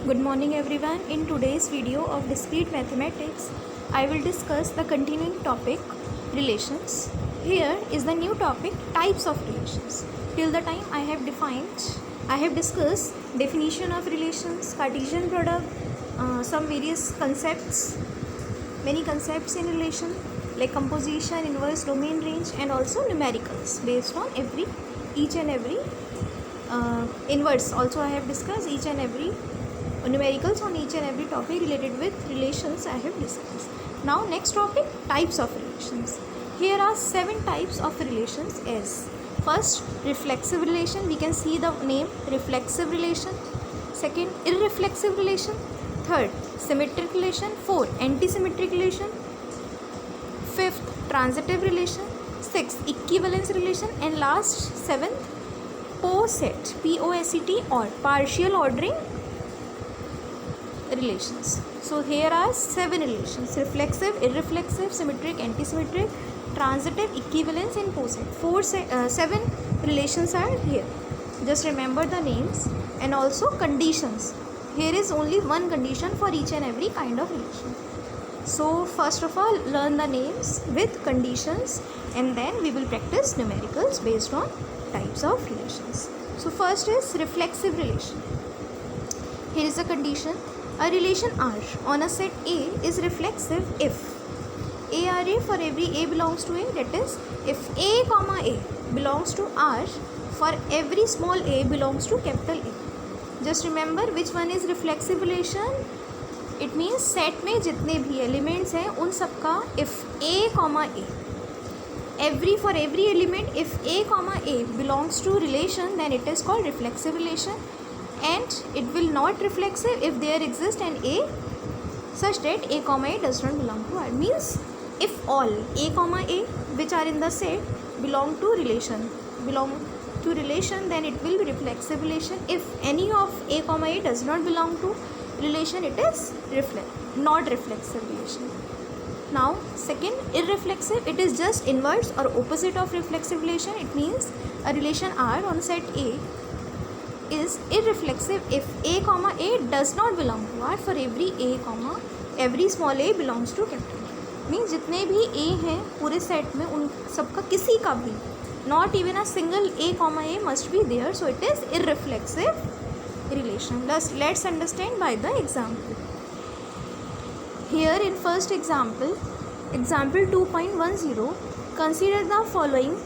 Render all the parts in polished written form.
Good morning everyone. In today's video of discrete mathematics, I will discuss the continuing topic relations. Here is the new topic types of relations. Till the time I have discussed definition of relations, Cartesian product, some various concepts, many concepts in relation like composition, inverse, domain, range, and also numericals based on each and every inverse. Also I have discussed each and every numericals on each and every topic related with relations I have discussed. Now next topic, types of relations. Here are 7 types of relations as first, reflexive relation. We can see the name reflexive relation. Second, irreflexive relation. Third, symmetric relation. Fourth, antisymmetric relation. Fifth, transitive relation. Sixth, equivalence relation. And last, seventh, POSET, P-O-S-E-T, or partial ordering relations. So here are 7 relations: reflexive, irreflexive, symmetric, antisymmetric, transitive, equivalence, and POSET. 7 relations are here. Just remember the names and also conditions. Here is only one condition for each and every kind of relation. So first of all, learn the names with conditions and then we will practice numericals based on types of relations. So first is reflexive relation. Here is a condition. A relation R on a set A is reflexive if ARA for every A belongs to A, that is, if A comma A belongs to R for every small a belongs to capital A. Just remember which one is reflexive relation. It means set में जितने भी elements हैं उन सब का if A comma A, for every element if A comma A belongs to relation, then it is called reflexive relation. And it will not reflexive if there exists an A such that A comma A does not belong to R. Means if all A comma A which are in the set belong to relation, then it will be reflexive relation. If any of A comma A does not belong to relation, it is not reflexive relation. Now second, irreflexive. It is just inverse or opposite of reflexive relation. It means a relation R on set A is irreflexive if A comma A does not belong to R for every small a belongs to capital A. Means जितने भी A हैं पूरे set में उन सबका किसी का भी not even a single A comma A must be there, so it is irreflexive relation. Let's understand by the example. Here in first example 2.10, consider the following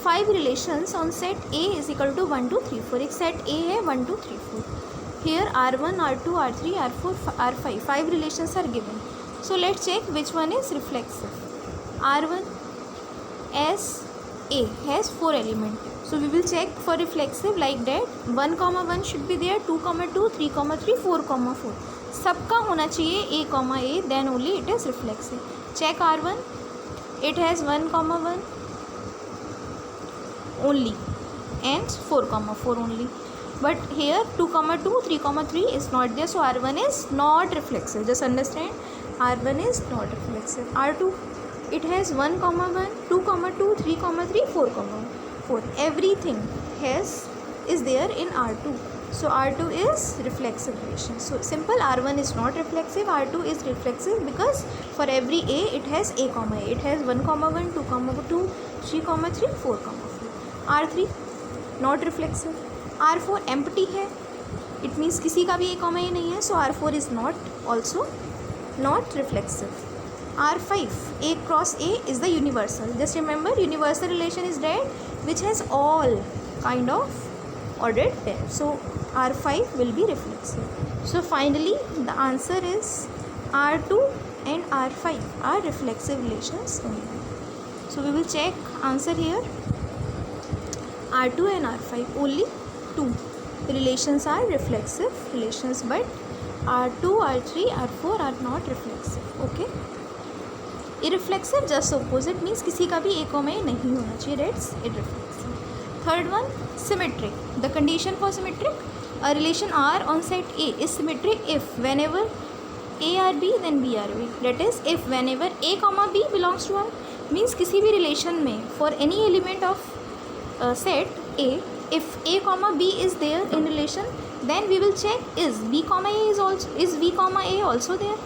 5 relations on set A is equal to 1, 2, 3, 4. एक set A है 1, 2, 3, 4. Here R1, R2, R3, R4, R5. 5 relations are given. So let's check which one is reflexive. R1 as A has 4 elements. So we will check for reflexive like that. 1, 1 should be there. 2, 2, 3, 3, 4, 4. सबका होना चाहिए A, A. Then only it is reflexive. Check R1. It has 1, 1. Only and 4, 4 only, but here 2, 2, 3, 3 is not there, so R1 is not reflexive. Just understand, R1 is not reflexive. R2, it has 1, 1, 2, 2, 3, 3, 4, 4. Everything is there in R2, so R2 is reflexive relation. So simple, R1 is not reflexive, R2 is reflexive because for every A it has A comma A. It has 1, 1, 2, 2, 3, 3, 4, 4. R3 not reflexive. R4 empty है, it means किसी का भी A comma A नहीं है, so R4 is also not reflexive. R5, A cross A is the universal. Just remember, universal relation is that which has all kind of ordered pair, so R5 will be reflexive. So finally the answer is R2 and R5 are reflexive relations only. So we will check answer here. R2 and R5, only 2 relations are reflexive relations, but R2, R3, R4 are not reflexive. Okay. Irreflexive, just opposite, means किसी का भी A comma A नहीं होना चाहिए, that's irreflexive. Third one, symmetric. The condition for symmetric, a relation R on set A is symmetric if whenever A are B then B are B. That is, if whenever A comma B belongs to R, means किसी भी relation में for any element of set A, if A comma B is there in relation, then we will check is B comma A is B comma A also there.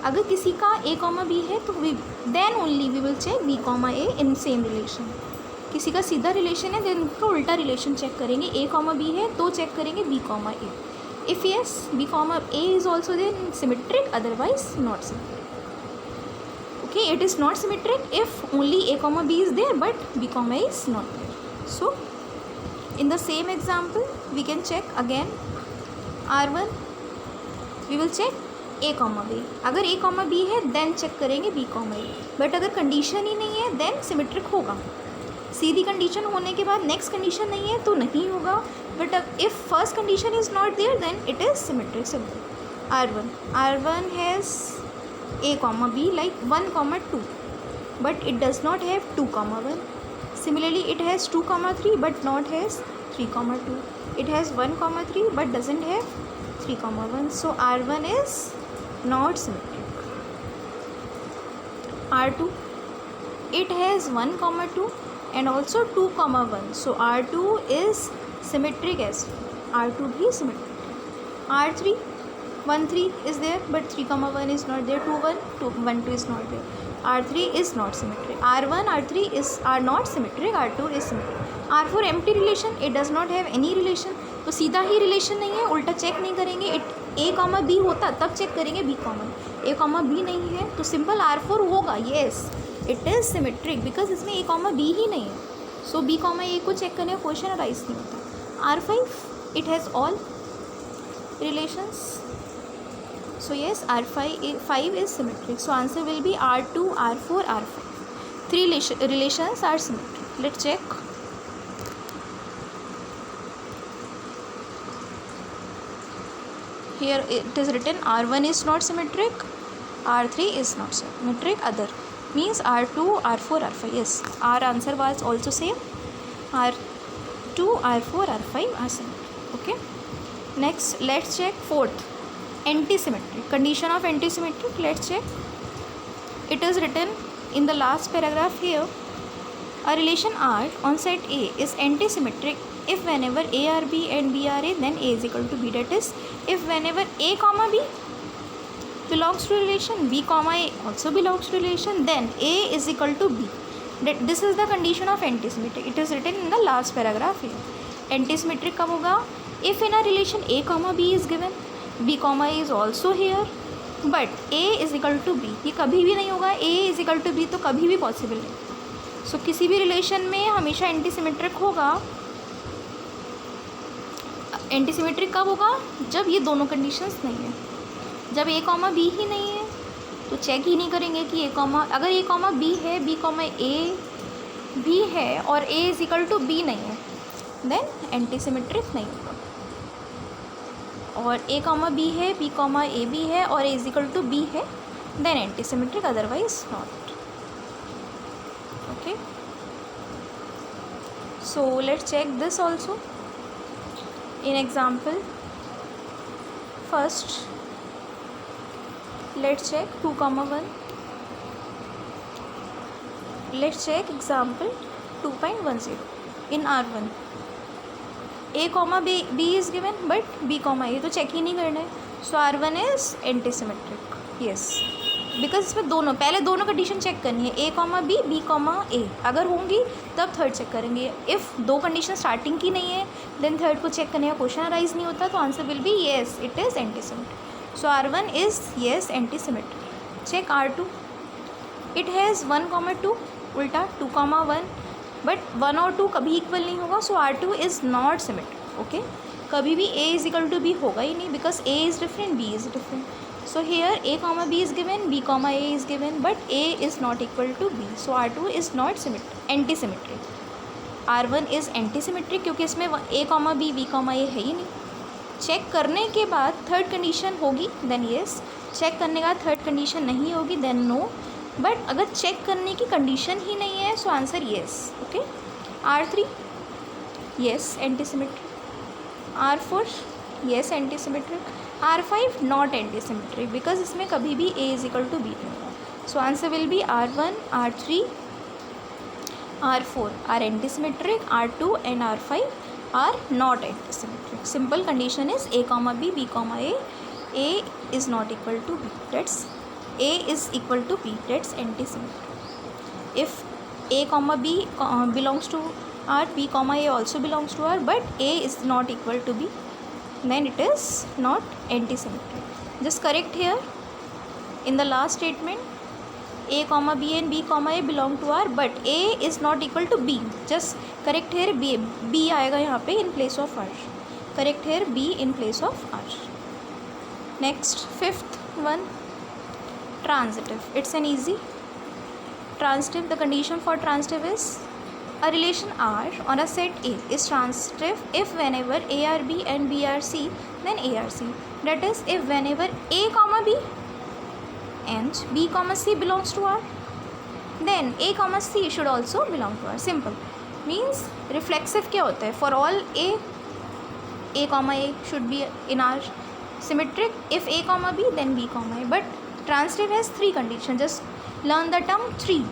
अगर किसी का A comma B है तो then only we will check B comma A in same relation. किसी का सीधा relation है then उसका उल्टा रिलेशन चेक करेंगे. ए कॉमा बी है तो चेक करेंगे B comma A. If yes B comma A is also there in symmetric, otherwise not symmetric. Okay, it is not symmetric if only A comma B is there but B comma A is not there. So in the same example we can check again R1. we will check a comma b. अगर a comma b है then check करेंगे b comma a. But अगर condition ही नहीं है then symmetric होगा. सीधी condition होने के बाद नेक्स्ट कंडीशन नहीं है तो नहीं होगा. But if first condition is not there then it is symmetric. Simple. R1 has a comma b like 1 comma 2 but it does not have 2 comma 1. Similarly, it has 2 comma 3 but not has 3 comma 2. It has 1 comma 3 but doesn't have 3 comma 1. So R1 is not symmetric. R2, it has 1 comma 2 and also 2 comma 1. So R2 is symmetric as well. R2 भी symmetric. R3, 1 3 is there but 3 comma 1 is not there. 2 1 2 is not there. R3 is not symmetric. R1 R3 are not symmetric. R2 is symmetric. R4 empty relation, it does not have any relation. तो सीधा ही relation नहीं है, उल्टा check नहीं करेंगे. ए comma B होता तब check करेंगे बी कॉमा. ए कॉमा बी नहीं है तो सिंपल R4 होगा. Yes it is symmetric because इसमें ए कॉमा बी ही नहीं है. सो बी कॉमा ए को चेक करने का क्वेश्चन अराइज नहीं होता. R5 it has all relations. So yes, R5 is symmetric. So answer will be R2, R4, R5. 3 relations are symmetric. Let's check. Here it is written R1 is not symmetric, R3 is not symmetric, other means R2, R4, R5. Yes, our answer was also same. R2, R4, R5 are symmetric. Okay. Next, let's check fourth. Antisymmetric. Condition of antisymmetric. Let's check. It is written in the last paragraph here. A relation R on set A is antisymmetric if whenever A are B and B are A, then A is equal to B. That is, if whenever A comma B belongs to relation, B comma A also belongs to relation, then A is equal to B. This is the condition of antisymmetric. It is written in the last paragraph here. Antisymmetric कब होगा? If in a relation A comma B is given, B comma A is also here but A is equal to B. ये कभी भी नहीं होगा. A is equal to B तो कभी भी पॉसिबल नहीं. सो किसी भी रिलेशन में हमेशा एंटीसिमेट्रिक होगा. एंटीसिमेट्रिक कब होगा? जब ये दोनों कंडीशंस नहीं है. जब A कॉमा B ही नहीं है तो चेक ही नहीं करेंगे कि A कॉमा, अगर A कॉमा B है, B कॉमा A भी है और A is equal to B नहीं है देन एंटीसिमेट्रिक नहीं होगा. और A कॉमा B है, B कॉमा A भी है और A is equal to B है then antisymmetric, otherwise not. Okay, so let's check this also in example. First let's check 2 comma 1. Let's check example 2.10. in R1 A comma B is given but B comma A तो check ही नहीं करना है. सो R1 is antisymmetric. yes, because इसमें दोनों, पहले दोनों condition check करनी है. A comma B, B comma A अगर होंगी तब थर्ड चेक करेंगे. इफ़ दो कंडीशन स्टार्टिंग की नहीं है देन थर्ड को चेक करने का क्वेश्चन अराइज नहीं होता. तो answer will be yes, it is antisymmetric. So R1 is yes antisymmetric. Check R2. It has 1 comma 2 उल्टा 2 कॉमा 1 बट 1 और 2 कभी इक्वल नहीं होगा. So R2 is not symmetric. Okay, कभी भी A is equal to B होगा ही नहीं because A is different, B is different. So here A comma B is given, B comma A is given, but A is not equal to B. So R2 is not antisymmetric. R1 is antisymmetric क्योंकि इसमें A comma B, B comma A है ही नहीं. Check करने के बाद third condition होगी then yes, check करने के बाद थर्ड कंडीशन नहीं होगी देन नो. बट अगर चेक करने की कंडीशन ही नहीं है so answer yes. Okay, R3 yes antisymmetric, R4 yes antisymmetric, R5 not antisymmetric because इसमें कभी भी A is equal to B नहीं होगा. So answer will be R1, R3, R4 are antisymmetric, R2 and R5 are not antisymmetric. Simple condition is a comma b, b comma a is not equal to b, that's a is equal to b, that's antisymmetric. If a comma b belongs to R, b comma a also belongs to R, but a is not equal to b, then it is not antisymmetric. Just correct here in the last statement, a comma b and b comma a belong to R, but a is not equal to b. Just correct here, b आएगा यहाँ पे in place of R. Correct here b in place of R. Next, fifth one, transitive. It's an easy. Transitive, the condition for transitive is a relation R on a set A is transitive if whenever A are B and B are C, then A are C. That is, if whenever A comma B and B comma C belongs to R, then A comma C should also belong to R. Simple. Means reflexive क्या होता है? For all A comma A should be in R. Symmetric, if A comma B, then B comma A. But transitive has three conditions. Just learn the term three.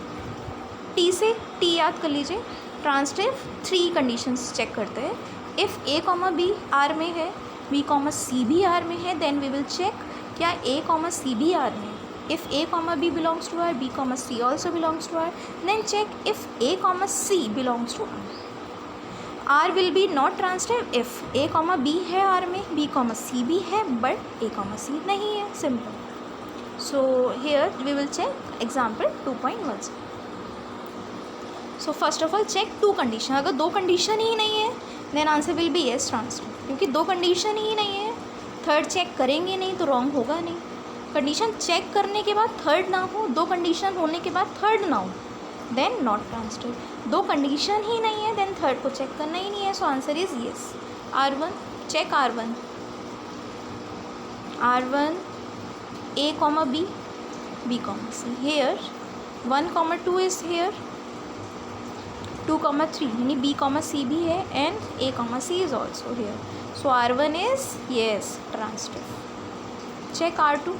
T से T याद कर लीजिए. Transitive three conditions check करते हैं. If A comma B R में है, B comma C भी R में है, देन वी विल चेक क्या A कॉमा C भी R में है. If A comma B belongs to R, B comma C also belongs to R, then check if A comma C belongs to R. R will be not transitive if A comma B है R में, B comma C भी है, but A comma C नहीं है. Simple. So here we will check example 2.1. So first of all check two condition. अगर दो condition ही नहीं है then answer will be yes transitive. क्योंकि दो condition ही नहीं है, थर्ड चेक करेंगे नहीं तो रॉन्ग होगा नहीं. कंडीशन चेक करने के बाद थर्ड ना हो, दो कंडीशन होने के बाद थर्ड ना हो, देन नॉट ट्रांसिटिव. दो कंडीशन ही नहीं है देन थर्ड को चेक करना ही नहीं है. So answer is yes. R1 check R1 A comma B, B comma C. Here 1 comma 2 is here, 2 comma 3 यानी B comma C भी है and A comma C is also here. So R1 is yes transitive. Check R2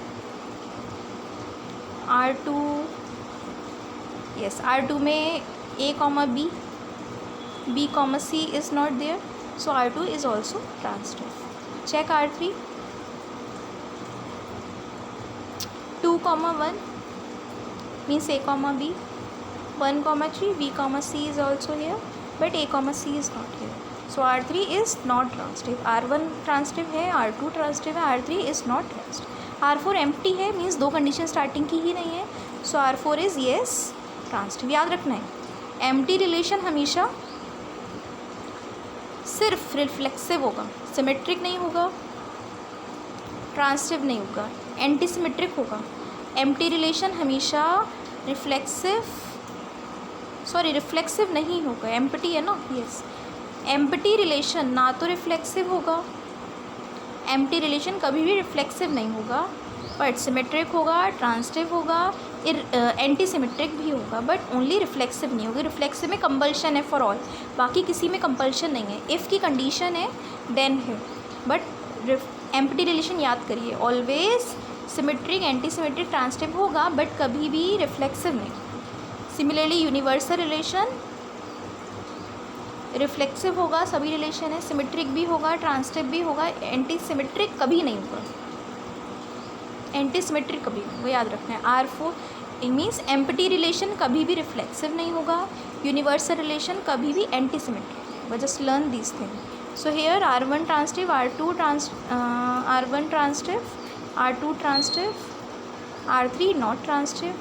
yes, R2 में A comma B, B comma C is not there, so R2 is also transitive. Check R3 2 comma 1 means A comma B, 1 comma 3 B comma C is also here, but A comma C is not here, so R3 is not transitive. R1 transitive है, R2 transitive है, R3 is not transitive. R4 empty है means दो condition starting की ही नहीं है, सो R4 is yes transitive. याद रखना है एम्प्टी रिलेशन हमेशा सिर्फ रिफ्लेक्सिव होगा, सिमेट्रिक नहीं होगा, ट्रांसिटिव नहीं होगा, एंटी सिमेट्रिक होगा. एम्प्टी रिलेशन हमेशा रिफ्लेक्सिव नहीं होगा. एम्प्टी है ना, यस. एम्प्टी रिलेशन ना तो रिफ्लेक्सिव होगा, एम्प्टी रिलेशन कभी भी रिफ्लेक्सिव नहीं होगा, बट सिमेट्रिक होगा, ट्रांसिटिव होगा, एंटी सिमेट्रिक भी होगा, बट ओनली रिफ्लेक्सिव नहीं होगी. रिफ्लेक्सिव में कंपल्शन है फॉर ऑल, बाकी किसी में कंपल्शन नहीं है. इफ़ की कंडीशन है देन है, बट एम्प्टी रिलेशन याद करिए always symmetric, anti symmetric, transitive होगा, बट कभी भी रिफ्लेक्सिव नहीं. सिमिलरली यूनिवर्सल रिलेशन रिफ्लेक्सिव होगा, सभी रिलेशन है, सिमेट्रिक भी होगा, ट्रांसिटिव भी होगा, एंटी सिमेट्रिक कभी नहीं होगा. एंटी सिमेट्रिक कभी नहीं, वो याद रखना है. R4 मीन्स एम्प्टी रिलेशन कभी भी रिफ्लेक्सिव नहीं होगा, यूनिवर्सल रिलेशन कभी भी anti symmetric. But just learn this thing. So here R1 transitive, R1 transitive, R2 transitive, R3 not transitive,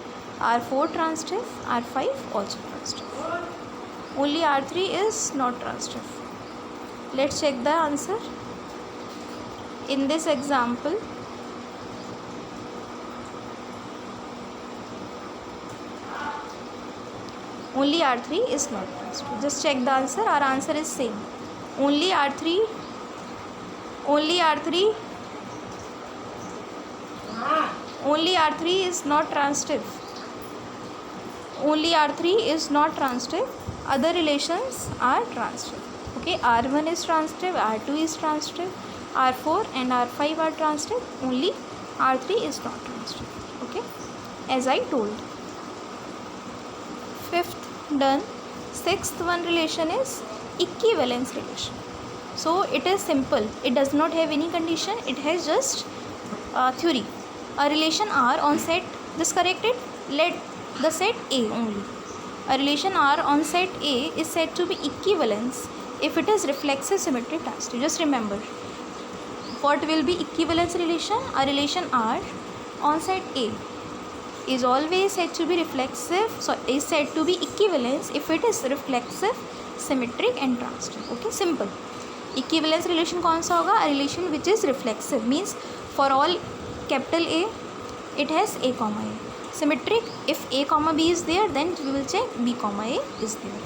R4 transitive, R5 also transitive. Only R3 is not transitive. Let's check the answer. In this example, only R3 is not transitive. Just check the answer. Our answer is same. Only R3 is not transitive. Only R3 is not transitive. Other relations are transitive. Okay, R1 is transitive, R2 is transitive, R4 and R5 are transitive. Only R3 is not transitive. Okay, as I told. Fifth done. Sixth one relation is equivalence relation. So it is simple. It does not have any condition. It has just theory. A relation R on set, just correct it. Let the set A only. A relation R on set A is said to be equivalence if it is reflexive, symmetric, transitive. Just remember, what will be equivalence relation? A relation R on set A is always said to be reflexive, so is said to be equivalence if it is reflexive, symmetric and transitive. Okay, simple. Equivalence relation कौन सा होगा? A relation which is reflexive means for all capital A it has A comma A. Symmetric, if A comma B is there, then we will check B comma A is there.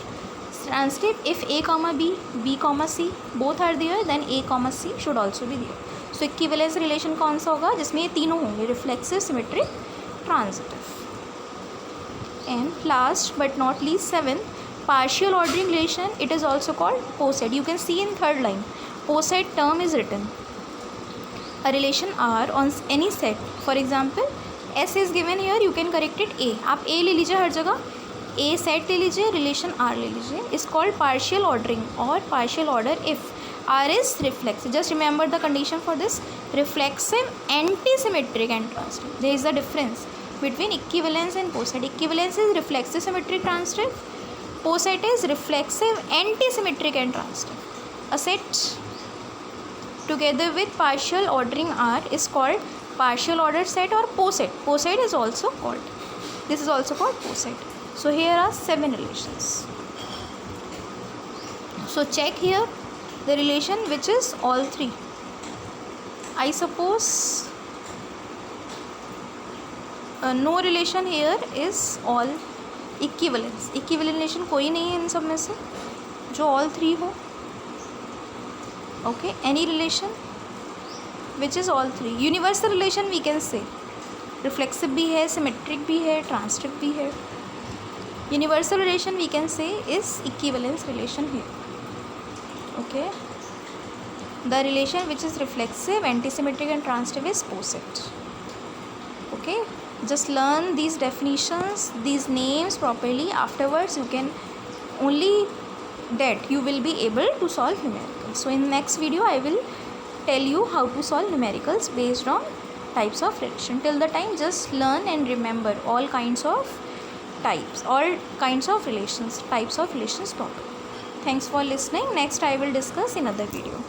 Transitive, if A comma B, B comma C both are there, then A comma C should also be there. So equivalence relation कौन सा होगा? जिसमें ये तीनों होंगे, reflexive, symmetric, transitive. And last but not least, 7, partial ordering relation. It is also called poset. You can see in third line, poset term is written. A relation R on any set, for example S is given here, you can correct it A. आप A ले लीजिए हर जगह, A set ले लीजिए, relation R ले लीजिए. Is called partial ordering और partial order if R is reflexive. Just remember the condition for this: reflexive, anti-symmetric and transitive. There is a difference between equivalence and poset. Equivalence is reflexive, symmetric, transitive. Poset is reflexive, anti-symmetric and transitive. A set together with partial ordering R is called partial order set or poset. Poset is also called. This is also called poset. So here are 7 relations. So check here the relation which is all 3. I suppose no relation here is all equivalence. Equivalent relation कोई नहीं है इन सब में से जो all 3 हो. Okay, any relation which is all 3. Universal relation we can say reflexive भी है, symmetric भी है, transitive भी है. Universal relation we can say is equivalence relation here. Okay, the relation which is reflexive, antisymmetric and transitive is poset. Okay, just learn these definitions, these names properly. Afterwards you can only that you will be able to solve numericals. So in next video I will tell you how to solve numericals based on types of relation. Till the time just learn and remember all kinds of types, all kinds of relations, types of relations properly. Thanks for listening. Next I will discuss in another video.